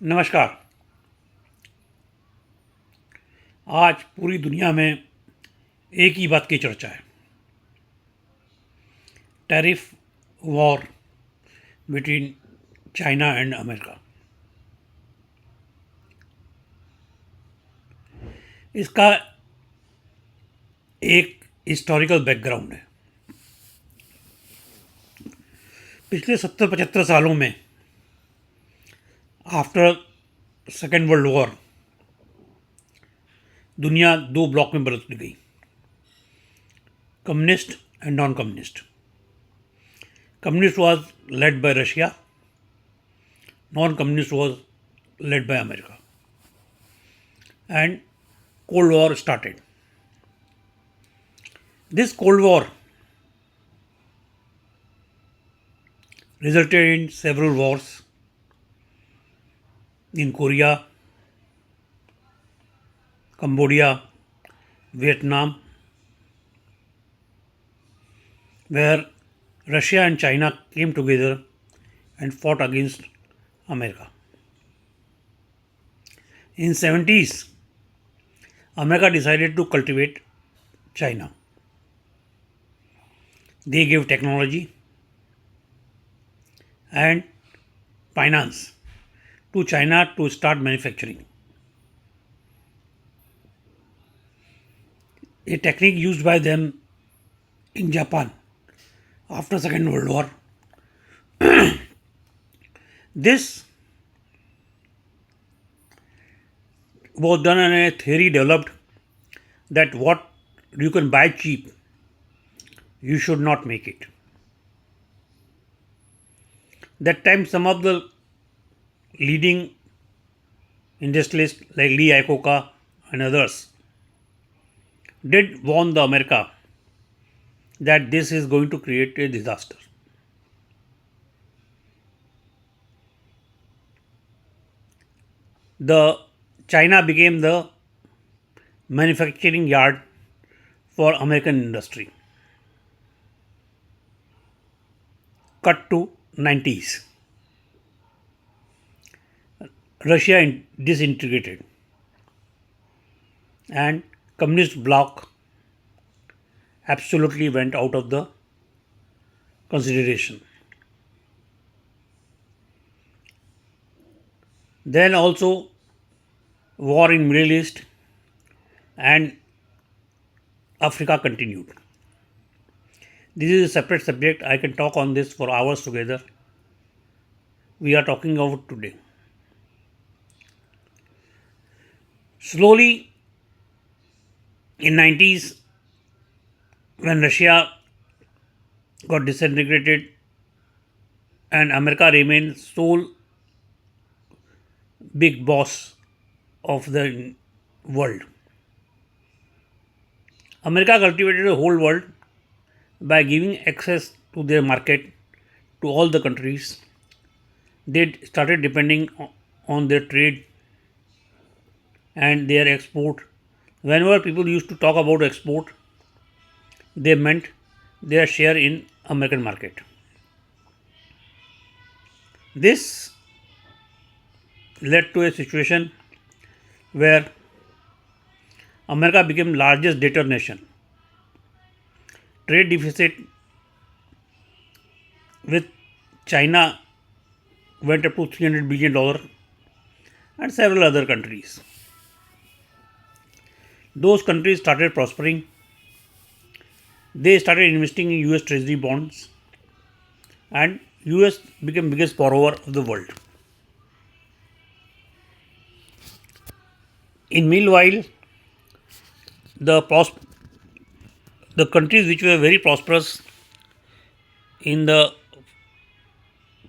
नमस्कार। आज पूरी दुनिया में एक ही बात की चर्चा है। Tariff war between China and America. इसका एक हिस्टोरिकल बैकग्राउंड है। पिछले 70-75 सालों में आफ्टर सेकेंड वर्ल्ड वॉर दुनिया दो ब्लॉक में बदल गई, communist and non communist. Communist was led by Russia, non-communist was led by America, and Cold War started. This Cold War resulted in several wars in Korea, Cambodia, Vietnam, where Russia and China came together and fought against America. In 70s, America decided to cultivate China. They gave technology and finance to China to start manufacturing. A technique used by them in Japan after Second World War. This was done on a theory developed that what you can buy cheap, you should not make it. That time, some of the leading industrialists like Lee Iacocca and others did warn the America that this is going to create a disaster. The China became the manufacturing yard for American industry. Cut to 90s. Russia disintegrated and communist bloc absolutely went out of the consideration. Then also war in Middle East and Africa continued. This is a separate subject. I can talk on this for hours together. We are talking about today. Slowly in 90s, when Russia got disintegrated and America remained sole big boss of the world, America cultivated the whole world by giving access to their market to all the countries. They started depending on their trade and their export. Whenever people used to talk about export, they meant their share in American market. This led to a situation where America became largest debtor nation. Trade deficit with China went up to $300 billion and several other countries. Those countries started prospering. They started investing in US Treasury bonds and US became biggest borrower of the world. In meanwhile, the countries which were very prosperous in the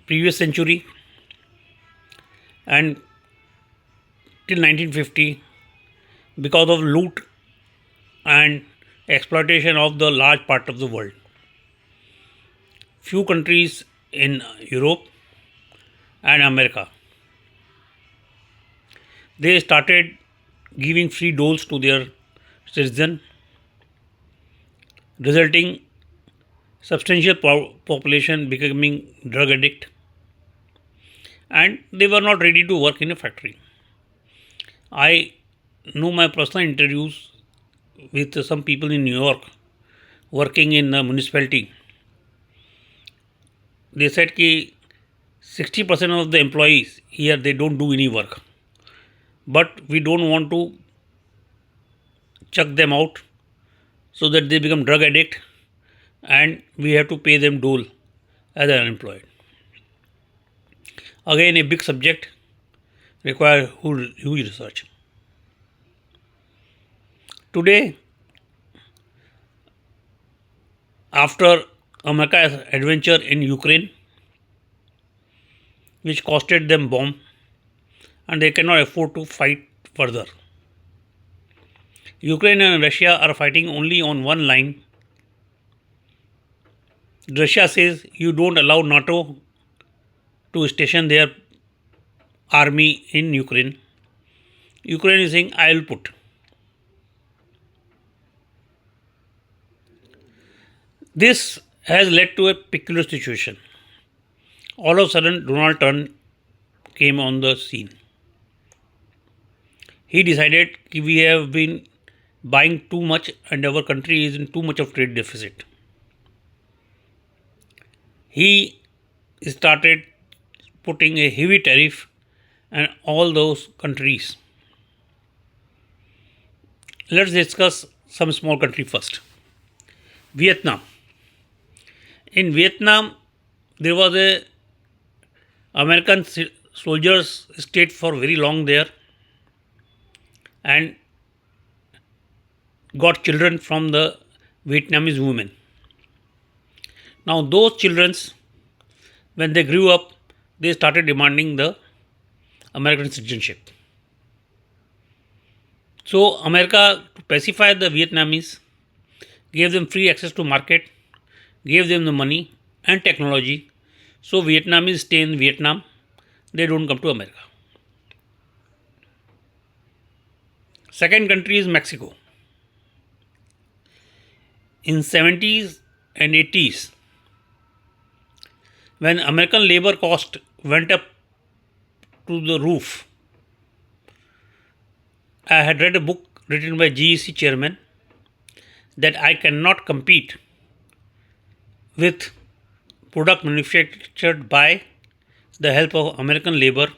previous century and till 1950, because of loot and exploitation of the large part of the world, few countries in Europe and America, they started giving free doles to their citizens, resulting substantial population becoming drug addict and they were not ready to work in a factory. I know my personal interviews with some people in New York working in the municipality. They said that 60% of the employees here they don't do any work, but we don't want to chuck them out so that they become drug addict and we have to pay them dole as unemployed. Again, a big subject requires huge research. Today, after America's adventure in Ukraine, which costed them bomb, and they cannot afford to fight further. Ukraine and Russia are fighting only on one line. Russia says you don't allow NATO to station their army in Ukraine. Ukraine is saying I will put. This has led to a peculiar situation. All of a sudden, Donald Trump came on the scene. He decided we have been buying too much and our country is in too much of trade deficit. He started putting a heavy tariff on all those countries. Let's discuss some small country first. Vietnam. In Vietnam, there was a American soldiers stayed for very long there and got children from the Vietnamese women. Now those children, when they grew up, they started demanding the American citizenship. So America, to pacify the Vietnamese, gave them free access to market, gave them the money and technology. So Vietnamese stay in Vietnam, they don't come to America. Second country is Mexico. In 70s and 80s, when American labor cost went up to the roof, I had read a book written by GEC chairman that I cannot compete with product manufactured by the help of American labor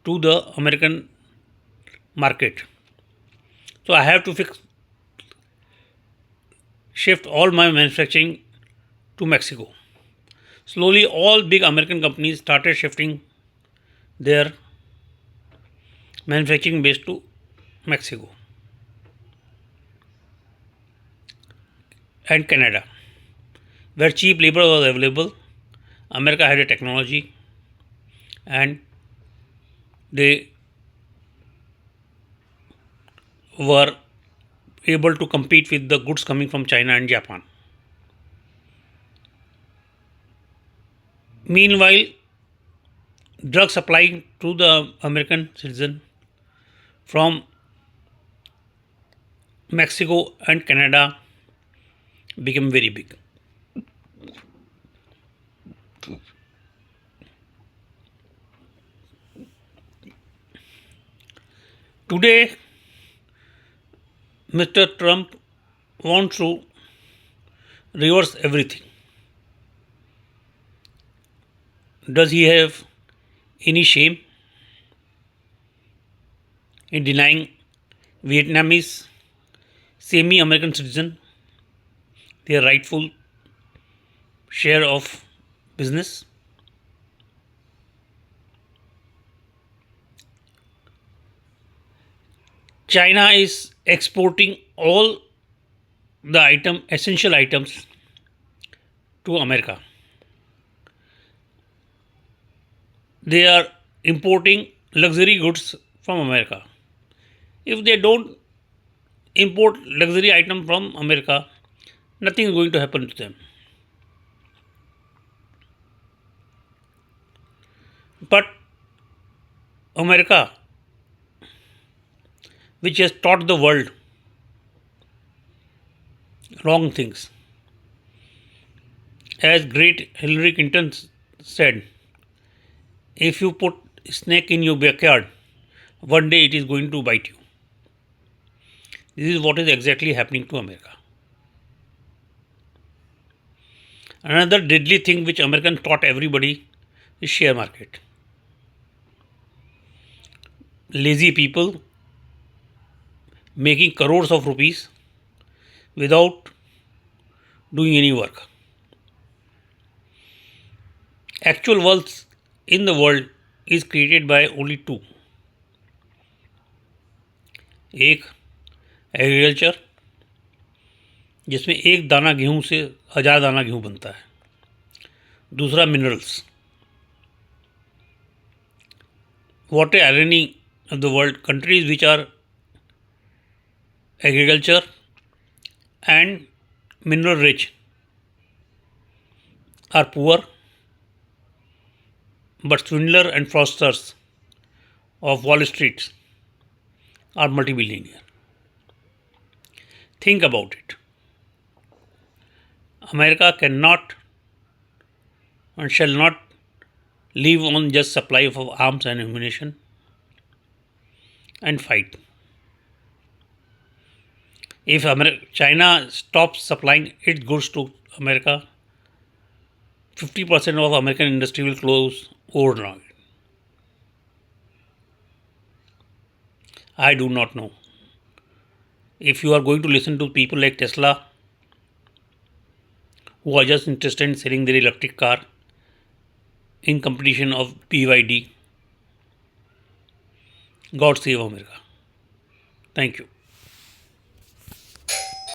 to the American market. So I have to shift all my manufacturing to Mexico. Slowly, all big American companies started shifting their manufacturing base to Mexico and Canada, where cheap labor was available. America had a technology and they were able to compete with the goods coming from China and Japan. Meanwhile, drug supply to the American citizen from Mexico and Canada became very big. Today, Mr. Trump wants to reverse everything. Does he have any shame in denying Vietnamese semi American citizen their rightful share of business? China is exporting all the essential items to America. They are importing luxury goods from America. If they don't import luxury item from America, nothing is going to happen to them. But America, which has taught the world wrong things, as great Hillary Clinton said, If you put snake in your backyard, one day it is going to bite you. This is what is exactly happening to America. Another deadly thing which Americans taught everybody is share market. Lazy people making crores of rupees without doing any work. Actual wealth in the world is created by only two. एक agriculture, जिसमें एक दाना गेहूं से 1000 दाना गेहूं बनता है. दूसरा minerals. What a irony of the world, countries which are agriculture and mineral rich are poor, but swindler and fraudsters of Wall Street are multi-billionaire. Think about it. America cannot and shall not live on just supply of arms and ammunition and fight. If China stops supplying its goods to America, 50% of American industry will close overnight. I do not know. If you are going to listen to people like Tesla, who are just interested in selling their electric car in competition of BYD, God save America. Thank you.